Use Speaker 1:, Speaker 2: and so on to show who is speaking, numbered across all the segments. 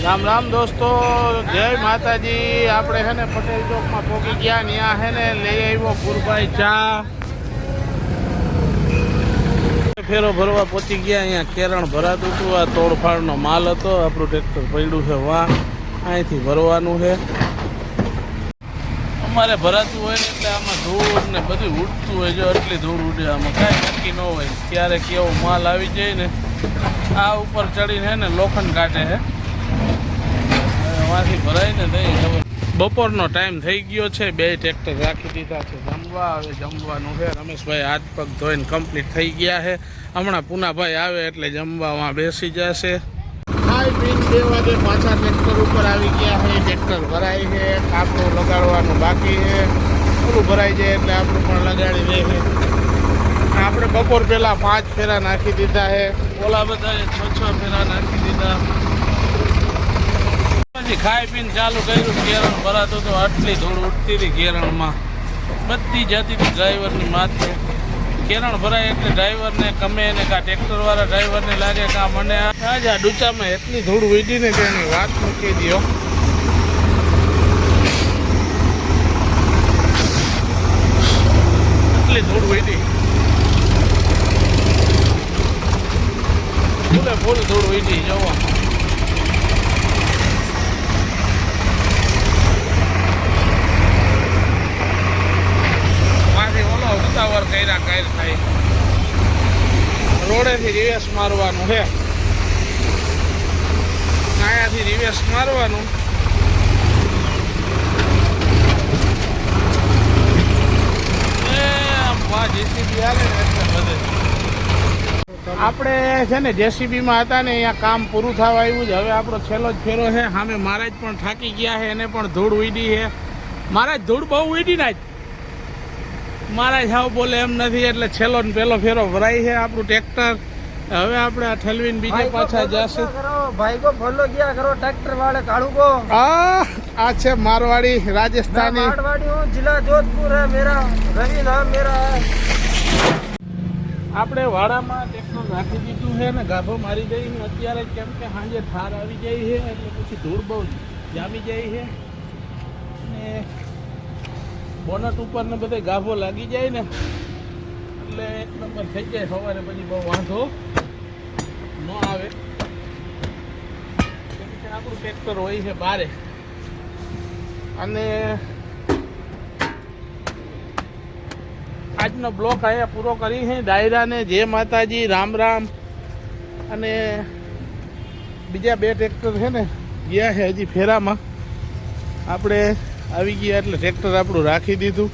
Speaker 1: રામ રામ દોસ્તો, જય માતાજી। આપણે હે ને પટેલ ચોકમાં પહોંચી ગયા। ત્યાં હે ને લઈ આવ્યો ગુરભાઈ ચા, ફેરો ભરવા પહોંચી ગયા। અહીંયા કેરણ ભરાતું હતું, આ તોડફાડનો માલ હતો। આપણું ટ્રેક્ટર પડ્યું છે વાં, અહીંથી ભરવાનું છે। અમારે ભરાતું હોય ને એટલે આમાં ધૂળ ને બધું ઉડતું હોય, જો એટલી ધૂળ ઉડે, આમાં કાંઈ નક્કી ન હોય ક્યારેક કેવો માલ આવી જાય ને। આ ઉપર ચડીને હે ને લોખંડ કાઢે છે, માંથી ભરાય ને દઈ ખબર। બપોરનો ટાઈમ થઈ ગયો છે, બે ટ્રેક્ટર રાખી દીધા છે જમવા। હવે જમવાનું છે। રમેશભાઈ હાથ પગ ધોઈને કમ્પ્લીટ થઈ ગયા છે। હમણાં પૂનાભાઈ આવે એટલે જમવામાં બેસી જશે। ખાઈ પીને 2 વાગે પાછા ટ્રેક્ટર ઉપર આવી ગયા છે। ટ્રેક્ટર ભરાય છે, કાપડું લગાડવાનું બાકી છે। ઓલું ભરાઈ જાય એટલે આપણું પણ લગાડી દે છે। આપણે બપોર પહેલાં 5 ફેરા નાખી દીધા છે, ઓલા બધાએ 6 ફેરા નાખી દીધા। ખાઈ પીને ચાલુ કર્યું, કેરણ ભરાતો તો આટલી ધૂળ ઉઠતી હતી કેરણમાં, બધી જતી હતી ડ્રાઈવરની માથે। કેરણ ભરાય એટલે ડ્રાઈવરને ગમે ને કાં ટ્રેક્ટરવાળા ડ્રાઈવરને લાગે કાં મને આજ આ ડૂચામાં એટલી ધૂળ ઉડી ને કે એની વાત મૂકી દો। એટલી ધૂળ ઉડી, ફૂલે ફૂલ ધૂળ ઉડી જોવા। ઉતાવળ કર્યા કઈ થાય, રોડેથી રિવેસ મારવાનું છે, અહીંયાથી રિવેસ મારવાનું। જેસીબી આવે ને એટલે બધે આપણે છે ને જેસીબીમાં હતા ને, અહીંયા કામ પૂરું થવા આવ્યું છે। હવે આપણો છેલ્લો જ ફેરો છે। સામે મહારાજ પણ થાકી ગયા છે, એને પણ ધૂળ ઉડી છે। મહારાજ ધૂળ બહુ ઉડી ના, મારા જાવ બોલે એમ નથી, એટલે છેલ્લો ને પહેલો ફેરો ભરાય છે આપણું ટ્રેક્ટર। હવે આપણે આ ઠલવીને બીજે પાછા જશે।
Speaker 2: ભાઈ કો ભલો ગયા કરો ટ્રેક્ટર વાળે કાળું કો।
Speaker 1: આ છે મારવાડી રાજસ્થાની,
Speaker 2: मारवाड़ी हूँ, जिला जोधपुर है मेरा, रवि नाम मेरा है।
Speaker 1: આપણે વાડામાં ટ્રેક્ટર રાખી દીધું છે ને ગાભો મારી દઈ છે અત્યારે, કેમ કે સાંજે ઠાર આવી જાય છે એટલે પછી ધૂળ બહુ જામી જાય છે ને બોનટ ઉપર ને બધે ગાભો લાગી જાય ને એટલે 1 નંબર થઈ જાય। સવારે પછી બહુ વાંધો ન આવે, કેમ કે આપણું ટ્રેક્ટર હોય છે બારે। અને આજનો બ્લોક અહીંયા પૂરો કરી છે। ડાયરાને જય માતાજી, રામ રામ। અને બીજા 2 ટ્રેક્ટર છે ને ગયા છે હજી ફેરામાં, આપણે આવી ગયા એટલે ટ્રેક્ટર આપણું રાખી દીધું।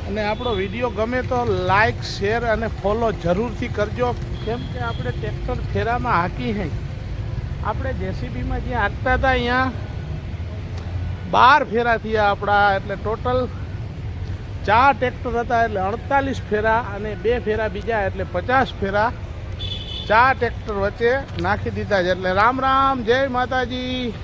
Speaker 1: અને આપણો વિડીયો ગમે તો લાઈક, શેર અને ફોલો જરૂરથી કરજો, કેમ કે આપણે ટ્રેક્ટર ફેરામાં હાંકી છે। આપણે જેસીબીમાં જ્યાં હાંકતા હતા અહીંયા 12 ફેરા થયા આપણા, એટલે ટોટલ 4 ટ્રેક્ટર હતા એટલે 48 ફેરા, અને 2 ફેરા બીજા એટલે 50 ફેરા 4 ટ્રેક્ટર વચ્ચે નાખી દીધા છે। એટલે રામ રામ, જય માતાજી।